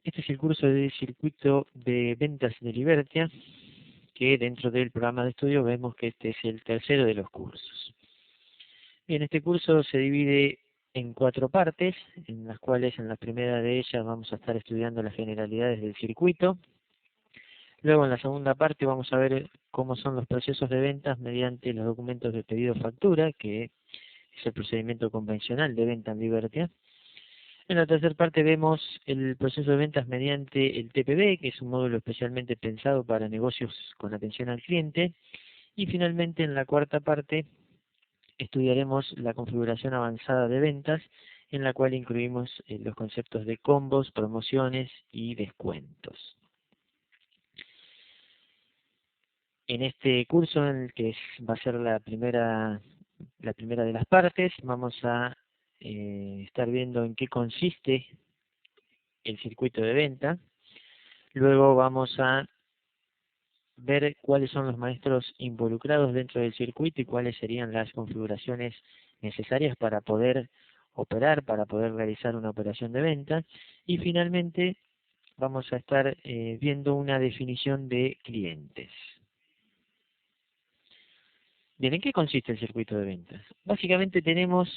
Este es el curso de circuito de ventas de Libertia, que dentro del programa de estudio vemos que este es el tercero de los cursos. Bien, este curso se divide en 4 partes, en las cuales en la primera de ellas vamos a estar estudiando las generalidades del circuito. Luego en la segunda parte vamos a ver cómo son los procesos de ventas mediante los documentos de pedido-factura, que es el procedimiento convencional de venta en Libertia. En la tercera parte vemos el proceso de ventas mediante el TPV, que es un módulo especialmente pensado para negocios con atención al cliente. Y finalmente en la cuarta parte estudiaremos la configuración avanzada de ventas, en la cual incluimos los conceptos de combos, promociones y descuentos. En este curso, en el que va a ser la primera de las partes, vamos a estar viendo en qué consiste el circuito de venta. Luego vamos a ver cuáles son los maestros involucrados dentro del circuito y cuáles serían las configuraciones necesarias para poder operar, para poder realizar una operación de venta. Y finalmente vamos a estar viendo una definición de clientes. Bien, ¿en qué consiste el circuito de ventas? Básicamente tenemos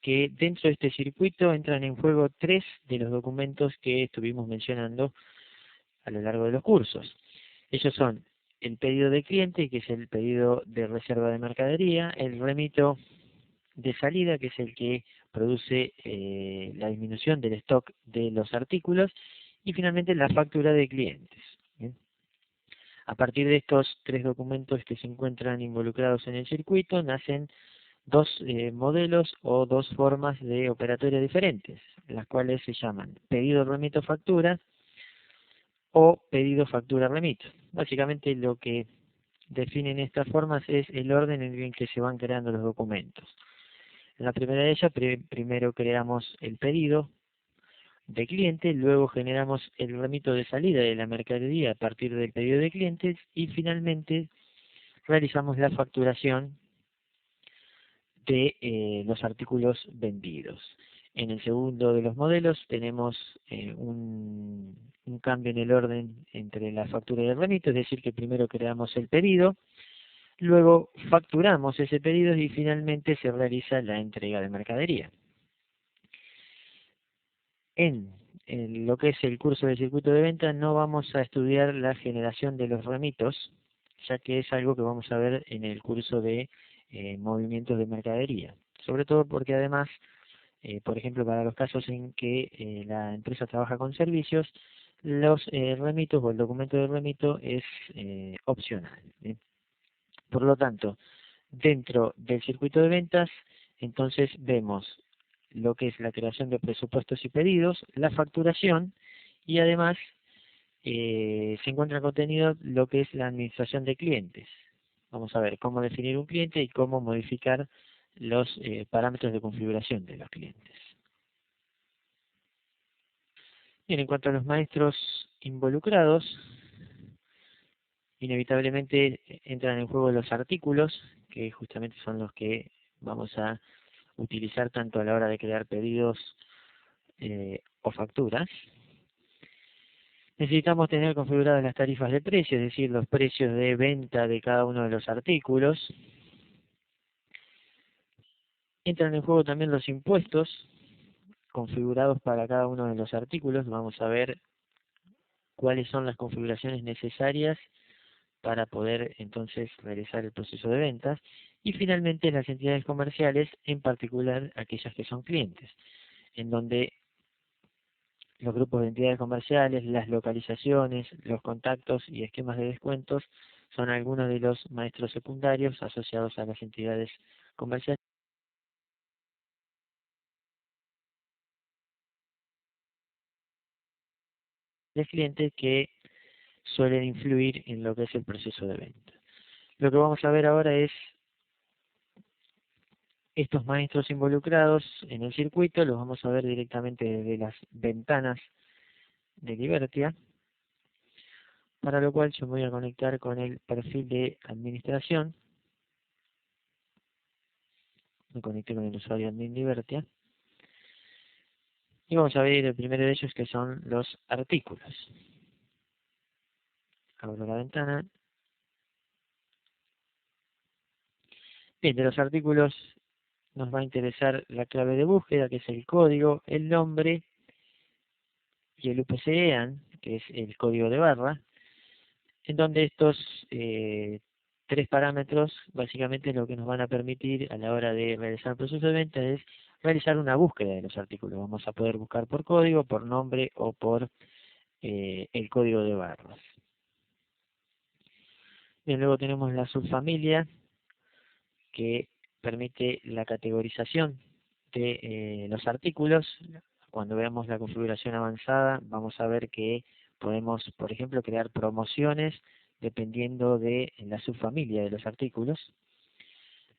que dentro de este circuito entran en juego 3 de los documentos que estuvimos mencionando a lo largo de los cursos. Ellos son el pedido de cliente, que es el pedido de reserva de mercadería, el remito de salida, que es el que produce la disminución del stock de los artículos, y finalmente la factura de clientes. ¿Bien? A partir de estos 3 documentos que se encuentran involucrados en el circuito, nacen 2 modelos o 2 formas de operatoria diferentes, las cuales se llaman pedido, remito, factura o pedido, factura, remito. Básicamente lo que definen estas formas es el orden en el que se van creando los documentos. En la primera de ellas, primero creamos el pedido de cliente, luego generamos el remito de salida de la mercadería a partir del pedido de clientes y finalmente realizamos la facturación de los artículos vendidos. En el segundo de los modelos tenemos un cambio en el orden entre la factura y el remito, es decir, que primero creamos el pedido, luego facturamos ese pedido y finalmente se realiza la entrega de mercadería. En lo que es el curso de circuito de venta no vamos a estudiar la generación de los remitos, ya que es algo que vamos a ver en el curso de movimientos de mercadería. Sobre todo porque además, por ejemplo, para los casos en que la empresa trabaja con servicios, los remitos o el documento de remito es opcional. ¿Bien? Por lo tanto, dentro del circuito de ventas, entonces vemos lo que es la creación de presupuestos y pedidos, la facturación y además se encuentra contenido lo que es la administración de clientes. Vamos a ver cómo definir un cliente y cómo modificar los parámetros de configuración de los clientes. Bien, en cuanto a los maestros involucrados, inevitablemente entran en juego los artículos, que justamente son los que vamos a utilizar tanto a la hora de crear pedidos o facturas. Necesitamos tener configuradas las tarifas de precio, es decir, los precios de venta de cada uno de los artículos. Entran en juego también los impuestos configurados para cada uno de los artículos. Vamos a ver cuáles son las configuraciones necesarias para poder entonces realizar el proceso de ventas. Y finalmente las entidades comerciales, en particular aquellas que son clientes, en donde los grupos de entidades comerciales, las localizaciones, los contactos y esquemas de descuentos son algunos de los maestros secundarios asociados a las entidades comerciales de clientes que suelen influir en lo que es el proceso de venta. Lo que vamos a ver ahora es estos maestros involucrados en el circuito, los vamos a ver directamente desde las ventanas de Libertia, para lo cual yo me voy a conectar con el perfil de administración. Me conecté con el usuario admin Libertia. Y vamos a ver el primero de ellos, que son los artículos. Abro la ventana. Bien, de los artículos nos va a interesar la clave de búsqueda, que es el código, el nombre y el UPCEAN, que es el código de barra, en donde estos tres parámetros básicamente lo que nos van a permitir a la hora de realizar el proceso de venta es realizar una búsqueda de los artículos. Vamos a poder buscar por código, por nombre o por el código de barras. Bien, luego tenemos la subfamilia, que permite la categorización de los artículos. Cuando veamos la configuración avanzada, vamos a ver que podemos, por ejemplo, crear promociones dependiendo de la subfamilia de los artículos.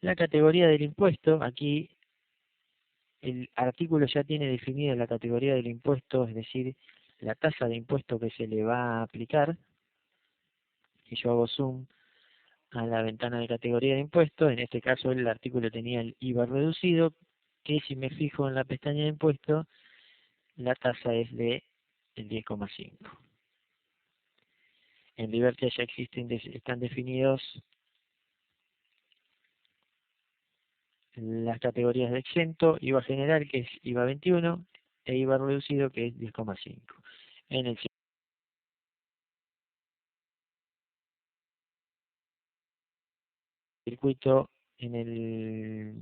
La categoría del impuesto, aquí el artículo ya tiene definida la categoría del impuesto, es decir, la tasa de impuesto que se le va a aplicar. Si yo hago zoom a la ventana de categoría de impuestos, en este caso el artículo tenía el IVA reducido, que si me fijo en la pestaña de impuestos, la tasa es de el 10,5. En Liberty ya están definidos las categorías de exento, IVA general, que es IVA 21, e IVA reducido, que es 10,5. En el circuito, en el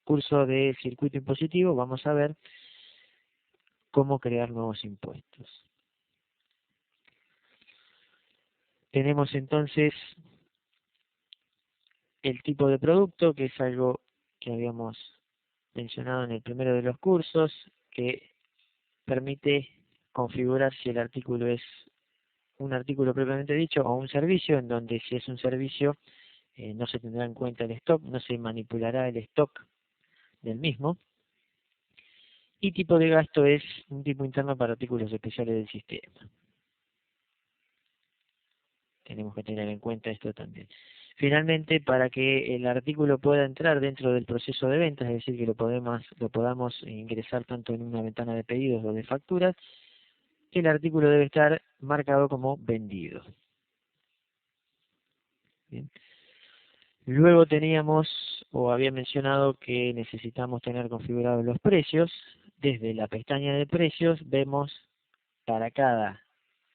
curso de circuito impositivo, vamos a ver cómo crear nuevos impuestos. Tenemos entonces el tipo de producto, que es algo que habíamos mencionado en el primero de los cursos, que permite configurar si el artículo es un artículo propiamente dicho o un servicio, en donde si es un servicio no se tendrá en cuenta el stock, no se manipulará el stock del mismo. Y tipo de gasto es un tipo interno para artículos especiales del sistema. Tenemos que tener en cuenta esto también. Finalmente, para que el artículo pueda entrar dentro del proceso de ventas, es decir, que lo podamos ingresar tanto en una ventana de pedidos o de facturas, el artículo debe estar marcado como vendido. Bien. Luego teníamos, o había mencionado, que necesitamos tener configurados los precios. Desde la pestaña de precios vemos para cada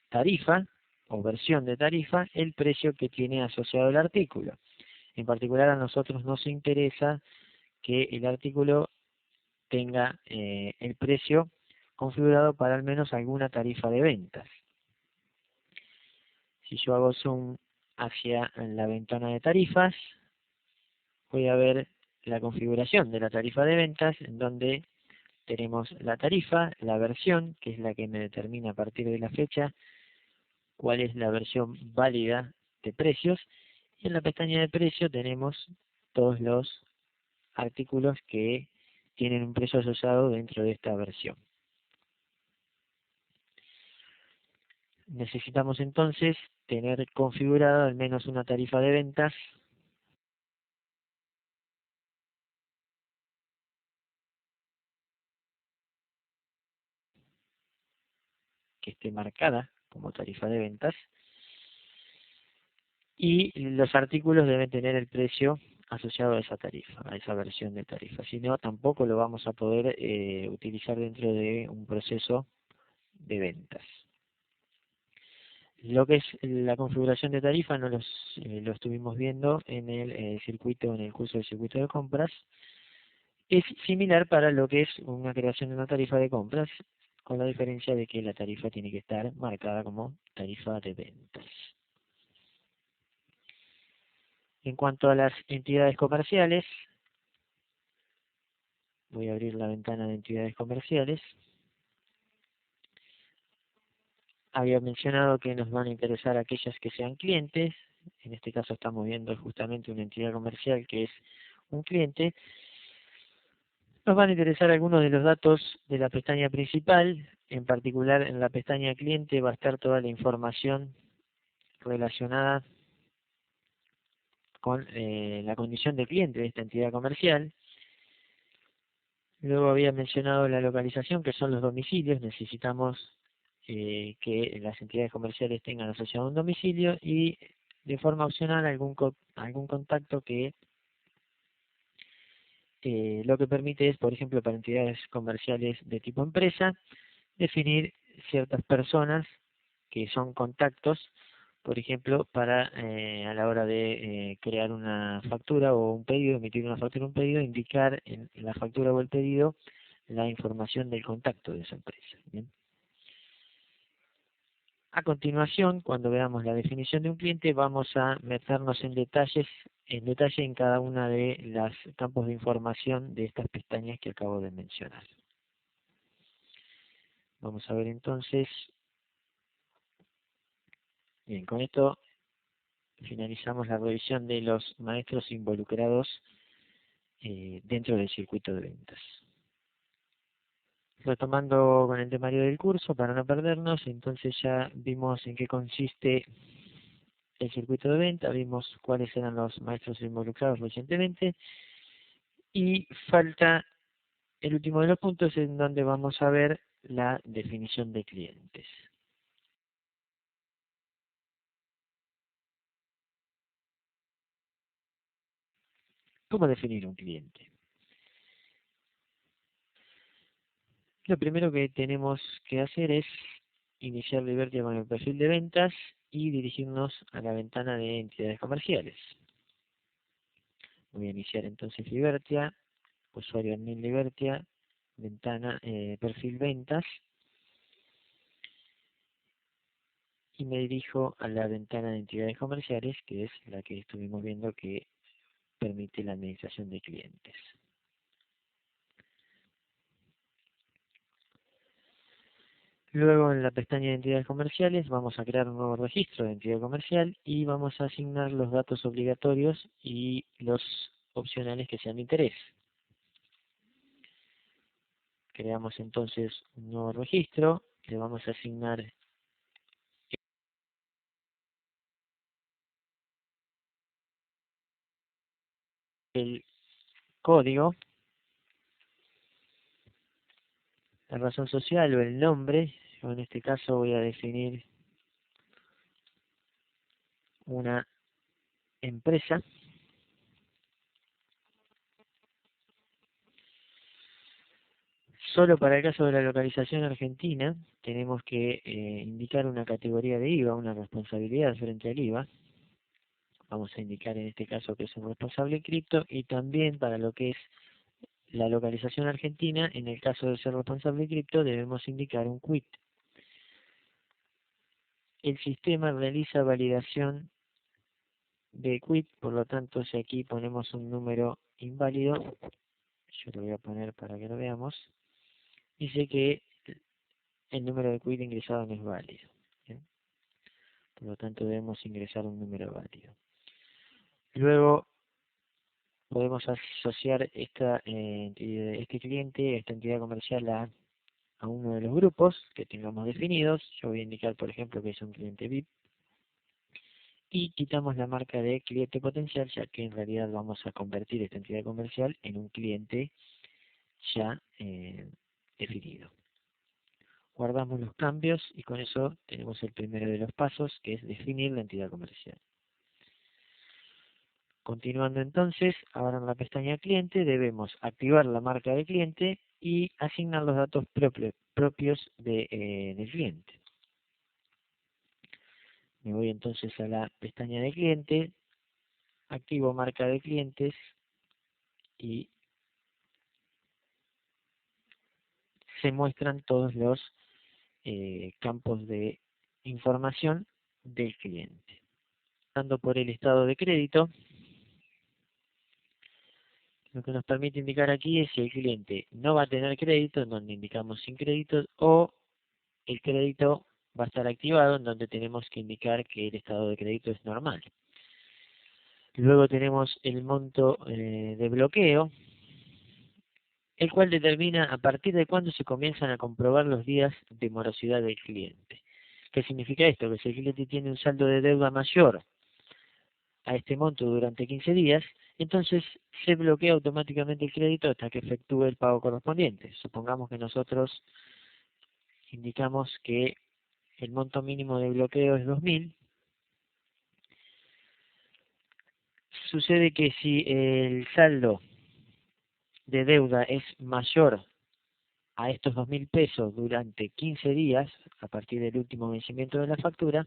tarifa o versión de tarifa el precio que tiene asociado el artículo. En particular, a nosotros nos interesa que el artículo tenga el precio configurado para al menos alguna tarifa de ventas. Si yo hago zoom hacia la ventana de tarifas, voy a ver la configuración de la tarifa de ventas, en donde tenemos la tarifa, la versión, que es la que me determina a partir de la fecha cuál es la versión válida de precios, y en la pestaña de precio tenemos todos los artículos que tienen un precio asociado dentro de esta versión. Necesitamos entonces tener configurada al menos una tarifa de ventas que esté marcada como tarifa de ventas, y los artículos deben tener el precio asociado a esa tarifa, a esa versión de tarifa. Si no, tampoco lo vamos a poder utilizar dentro de un proceso de ventas. Lo que es la configuración de tarifa lo estuvimos viendo en el circuito, en el curso de circuito de compras. Es similar para lo que es una creación de una tarifa de compras, con la diferencia de que la tarifa tiene que estar marcada como tarifa de ventas. En cuanto a las entidades comerciales, voy a abrir la ventana de entidades comerciales. Había mencionado que nos van a interesar aquellas que sean clientes. En este caso estamos viendo justamente una entidad comercial que es un cliente. Nos van a interesar algunos de los datos de la pestaña principal. En particular, en la pestaña cliente va a estar toda la información relacionada con la condición de cliente de esta entidad comercial. Luego había mencionado la localización, que son los domicilios. Necesitamos que las entidades comerciales tengan asociado un domicilio y de forma opcional algún contacto que lo que permite es, por ejemplo, para entidades comerciales de tipo empresa, definir ciertas personas que son contactos, por ejemplo, para a la hora de crear una factura o un pedido, emitir una factura o un pedido, indicar en la factura o el pedido la información del contacto de esa empresa. ¿Bien? A continuación, cuando veamos la definición de un cliente, vamos a meternos en detalle en cada una de los campos de información de estas pestañas que acabo de mencionar. Vamos a ver entonces. Bien, con esto finalizamos la revisión de los maestros involucrados dentro del circuito de ventas. Retomando con el temario del curso, para no perdernos, entonces ya vimos en qué consiste el circuito de venta, vimos cuáles eran los maestros involucrados recientemente, y falta el último de los puntos en donde vamos a ver la definición de clientes. ¿Cómo definir un cliente? Lo primero que tenemos que hacer es iniciar Libertia con el perfil de ventas y dirigirnos a la ventana de entidades comerciales. Voy a iniciar entonces Libertia, usuario admin Libertia, ventana, perfil ventas, y me dirijo a la ventana de entidades comerciales, que es la que estuvimos viendo que permite la administración de clientes. Luego en la pestaña de entidades comerciales vamos a crear un nuevo registro de entidad comercial y vamos a asignar los datos obligatorios y los opcionales que sean de interés. Creamos entonces un nuevo registro, le vamos a asignar el código, la razón social o el nombre. Yo en este caso voy a definir una empresa. Solo para el caso de la localización argentina tenemos que indicar una categoría de IVA, una responsabilidad frente al IVA. Vamos a indicar en este caso que es un responsable cripto, y también para lo que es la localización argentina, en el caso de ser responsable cripto debemos indicar un quit. El sistema realiza validación de quit, por lo tanto si aquí ponemos un número inválido, yo lo voy a poner para que lo veamos, dice que el número de quit ingresado no es válido. ¿Bien? Por lo tanto debemos ingresar un número válido. Luego podemos asociar este cliente, esta entidad comercial a uno de los grupos que tengamos definidos. Yo voy a indicar, por ejemplo, que es un cliente VIP. Y quitamos la marca de cliente potencial, ya que en realidad vamos a convertir esta entidad comercial en un cliente ya definido. Guardamos los cambios y con eso tenemos el primero de los pasos, que es definir la entidad comercial. Continuando entonces, ahora en la pestaña cliente debemos activar la marca de cliente y asignar los datos propios del cliente. Me voy entonces a la pestaña de cliente, activo marca de clientes y se muestran todos los campos de información del cliente. Dando por el estado de crédito, lo que nos permite indicar aquí es si el cliente no va a tener crédito, en donde indicamos sin crédito, o el crédito va a estar activado, en donde tenemos que indicar que el estado de crédito es normal. Luego tenemos el monto de bloqueo, el cual determina a partir de cuándo se comienzan a comprobar los días de morosidad del cliente. ¿Qué significa esto? Que si el cliente tiene un saldo de deuda mayor a este monto durante 15 días, Entonces se bloquea automáticamente el crédito hasta que efectúe el pago correspondiente. Supongamos que nosotros indicamos que el monto mínimo de bloqueo es 2.000. Sucede que si el saldo de deuda es mayor a estos 2.000 pesos durante 15 días, a partir del último vencimiento de la factura,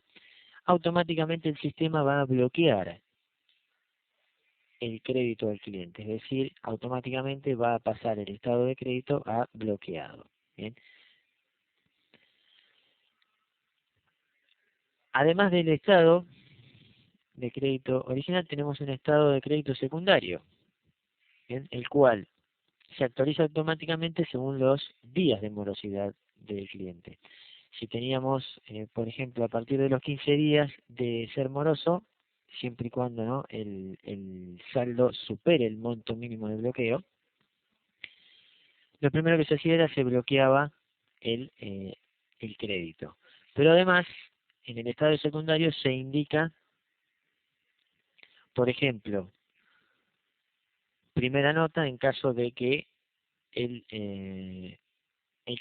automáticamente el sistema va a bloquear el crédito al cliente, es decir, automáticamente va a pasar el estado de crédito a bloqueado. Bien. Además del estado de crédito original, tenemos un estado de crédito secundario, ¿bien? El cual se actualiza automáticamente según los días de morosidad del cliente. Si teníamos, por ejemplo, a partir de los 15 días de ser moroso, siempre y cuando ¿no? el saldo supere el monto mínimo de bloqueo, lo primero que se hacía era se bloqueaba el crédito. Pero además, en el estado secundario se indica, por ejemplo, primera nota en caso de que el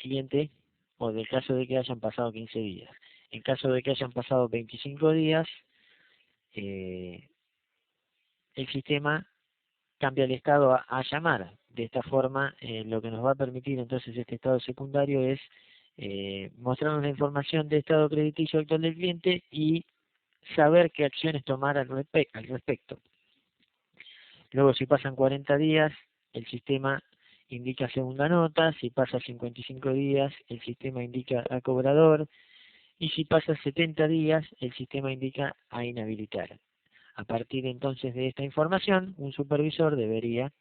cliente, o del caso de que hayan pasado 15 días. En caso de que hayan pasado 25 días, eh, el sistema cambia el estado a llamar. De esta forma, lo que nos va a permitir entonces este estado secundario es mostrarnos la información de estado crediticio actual del cliente y saber qué acciones tomar al respecto. Luego, si pasan 40 días, el sistema indica segunda nota. Si pasa 55 días, el sistema indica a cobrador. Y si pasa 70 días, el sistema indica a inhabilitar. A partir entonces de esta información, un supervisor debería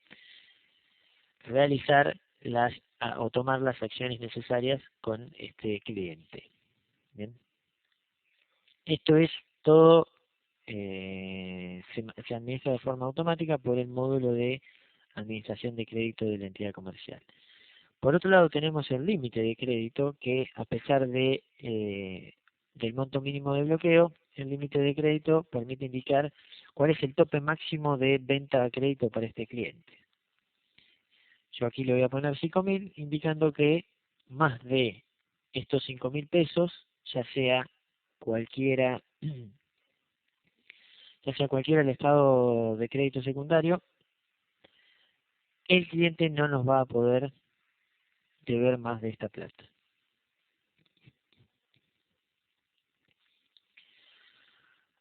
realizar o tomar las acciones necesarias con este cliente. Bien. Esto es todo, se administra de forma automática por el módulo de administración de crédito de la entidad comercial. Por otro lado, tenemos el límite de crédito que, a pesar del monto mínimo de bloqueo, el límite de crédito permite indicar cuál es el tope máximo de venta a crédito para este cliente. Yo aquí le voy a poner 5.000, indicando que más de estos 5.000 pesos, ya sea cualquiera el estado de crédito secundario, el cliente no nos va a poder deber más de esta plata.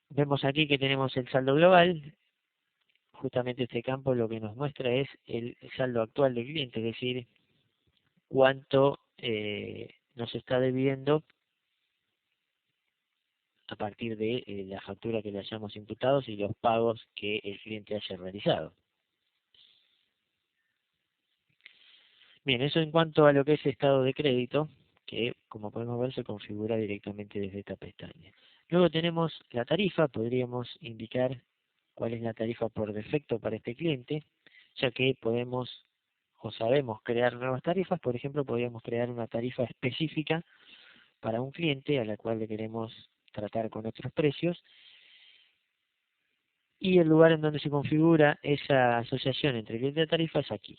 Vemos aquí que tenemos el saldo global. Justamente este campo lo que nos muestra es el saldo actual del cliente, es decir, cuánto nos está debiendo a partir de la factura que le hayamos imputado y los pagos que el cliente haya realizado. Bien, eso en cuanto a lo que es estado de crédito, que como podemos ver se configura directamente desde esta pestaña. Luego tenemos la tarifa, podríamos indicar cuál es la tarifa por defecto para este cliente, ya que podemos o sabemos crear nuevas tarifas. Por ejemplo, podríamos crear una tarifa específica para un cliente a la cual le queremos tratar con otros precios, y el lugar en donde se configura esa asociación entre cliente y tarifa es aquí.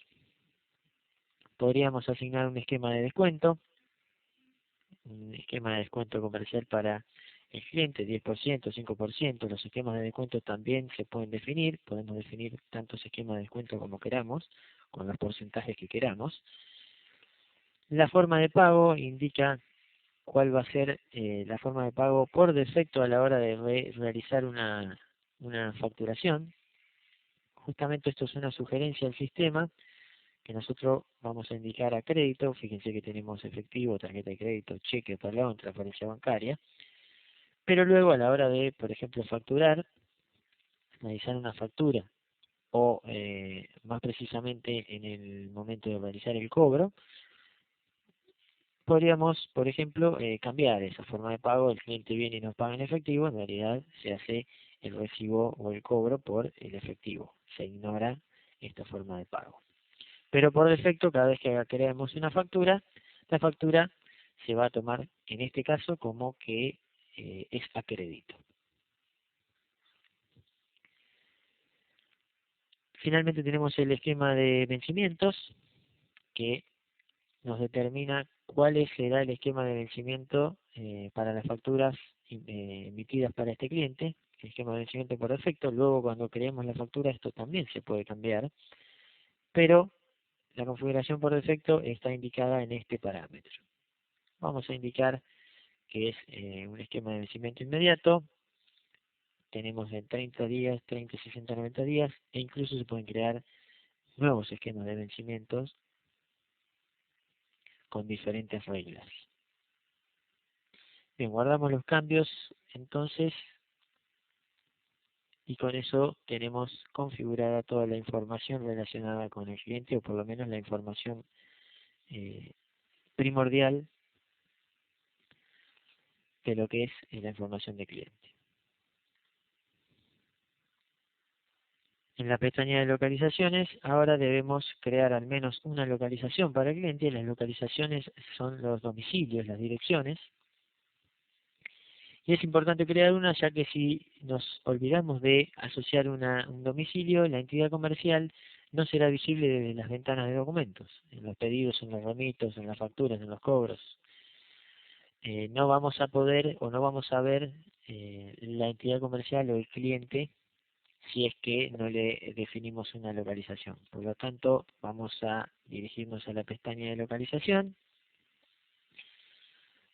Podríamos asignar un esquema de descuento comercial para el cliente, 10%, 5%. Los esquemas de descuento también se pueden definir, podemos definir tantos esquemas de descuento como queramos, con los porcentajes que queramos. La forma de pago indica cuál va a ser la forma de pago por defecto a la hora de realizar una facturación. Justamente esto es una sugerencia al sistema que nosotros vamos a indicar a crédito. Fíjense que tenemos efectivo, tarjeta de crédito, cheque, talón, transferencia bancaria. Pero luego a la hora de, por ejemplo, facturar, realizar una factura o más precisamente en el momento de realizar el cobro, podríamos, por ejemplo, cambiar esa forma de pago. El cliente viene y nos paga en efectivo, en realidad se hace el recibo o el cobro por el efectivo. Se ignora esta forma de pago. Pero por defecto, cada vez que creamos una factura, la factura se va a tomar, en este caso, como que es a crédito. Finalmente tenemos el esquema de vencimientos, que nos determina cuál será el esquema de vencimiento para las facturas emitidas para este cliente, el esquema de vencimiento por defecto. Luego, cuando creemos la factura, esto también se puede cambiar, pero la configuración por defecto está indicada en este parámetro. Vamos a indicar que es un esquema de vencimiento inmediato. Tenemos en 30 días, 30, 60, 90 días, e incluso se pueden crear nuevos esquemas de vencimientos con diferentes reglas. Bien, guardamos los cambios entonces, y con eso tenemos configurada toda la información relacionada con el cliente, o por lo menos la información primordial de lo que es la información de cliente. En la pestaña de localizaciones, ahora debemos crear al menos una localización para el cliente. Las localizaciones son los domicilios, las direcciones. Y es importante crear una, ya que si nos olvidamos de asociar un domicilio, la entidad comercial no será visible desde las ventanas de documentos, en los pedidos, en los remitos, en las facturas, en los cobros. No vamos a poder o no vamos a ver la entidad comercial o el cliente si es que no le definimos una localización. Por lo tanto, vamos a dirigirnos a la pestaña de localización.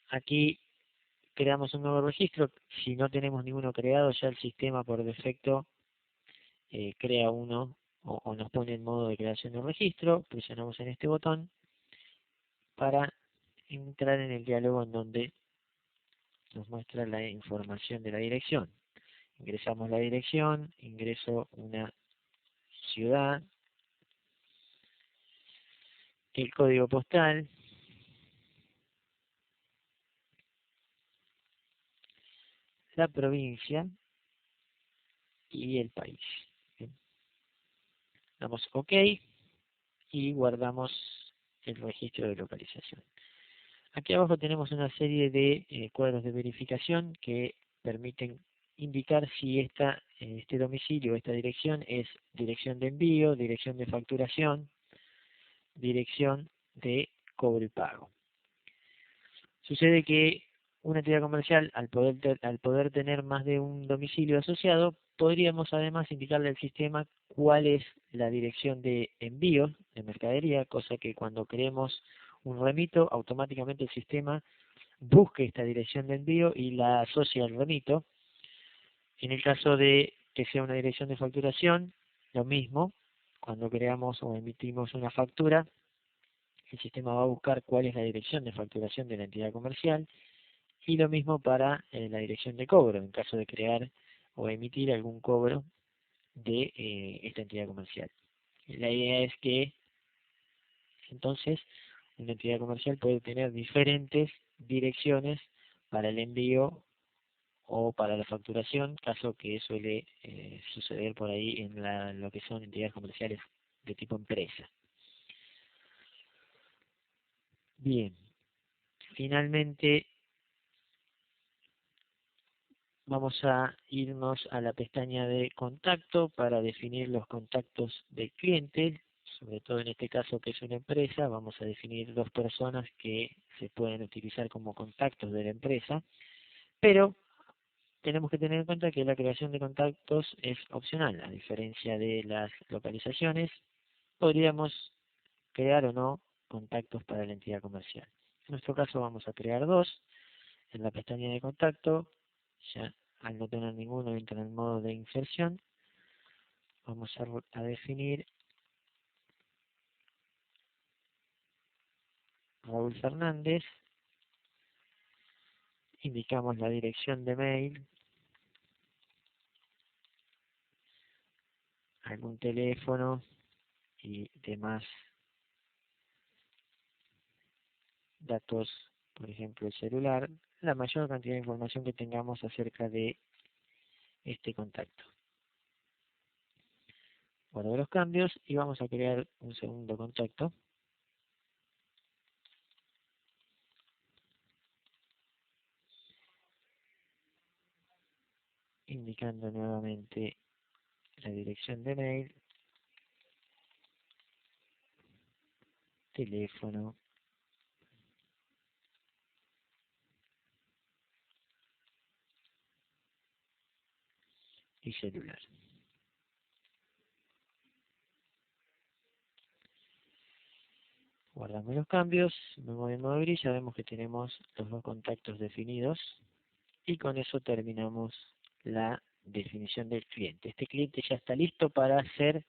Aquí creamos un nuevo registro. Si no tenemos ninguno creado, ya el sistema por defecto crea uno o nos pone en modo de creación de un registro. Presionamos en este botón para entrar en el diálogo en donde nos muestra la información de la dirección. Ingresamos la dirección, ingreso una ciudad, el código postal, la provincia y el país. Bien. Damos OK y guardamos el registro de localización. Aquí abajo tenemos una serie de cuadros de verificación que permiten indicar si este domicilio, esta dirección es dirección de envío, dirección de facturación, dirección de cobro y pago. Sucede que una entidad comercial, al poder tener más de un domicilio asociado, podríamos además indicarle al sistema cuál es la dirección de envío de mercadería, cosa que cuando creemos un remito, automáticamente el sistema busque esta dirección de envío y la asocia al remito. En el caso de que sea una dirección de facturación, lo mismo, cuando creamos o emitimos una factura, el sistema va a buscar cuál es la dirección de facturación de la entidad comercial, y lo mismo para la dirección de cobro, en caso de crear o emitir algún cobro de esta entidad comercial. La idea es que entonces una entidad comercial puede tener diferentes direcciones para el envío o para la facturación, caso que suele suceder por ahí en lo que son entidades comerciales de tipo empresa. Bien, finalmente vamos a irnos a la pestaña de contacto para definir los contactos del cliente, sobre todo en este caso que es una empresa. Vamos a definir dos personas que se pueden utilizar como contactos de la empresa, pero tenemos que tener en cuenta que la creación de contactos es opcional. A diferencia de las localizaciones, podríamos crear o no contactos para la entidad comercial. En nuestro caso vamos a crear dos. En la pestaña de contacto, ya al no tener ninguno entra en el modo de inserción. Vamos a definir Raúl Fernández. Indicamos la dirección de mail, algún teléfono y demás datos, por ejemplo el celular, la mayor cantidad de información que tengamos acerca de este contacto. Guardo los cambios y vamos a crear un segundo contacto. Indicando nuevamente la dirección de mail, teléfono y celular. Guardamos los cambios, me movemos a gris, ya vemos que tenemos los dos contactos definidos y con eso terminamos la definición del cliente. Este cliente ya está listo para ser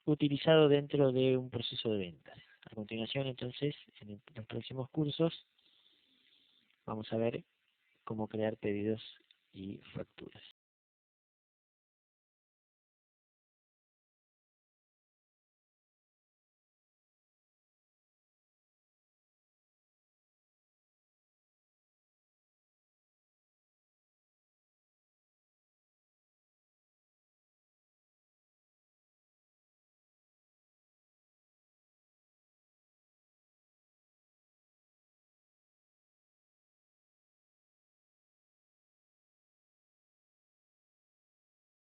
utilizado dentro de un proceso de ventas. A continuación, entonces, en los próximos cursos, vamos a ver cómo crear pedidos y facturas.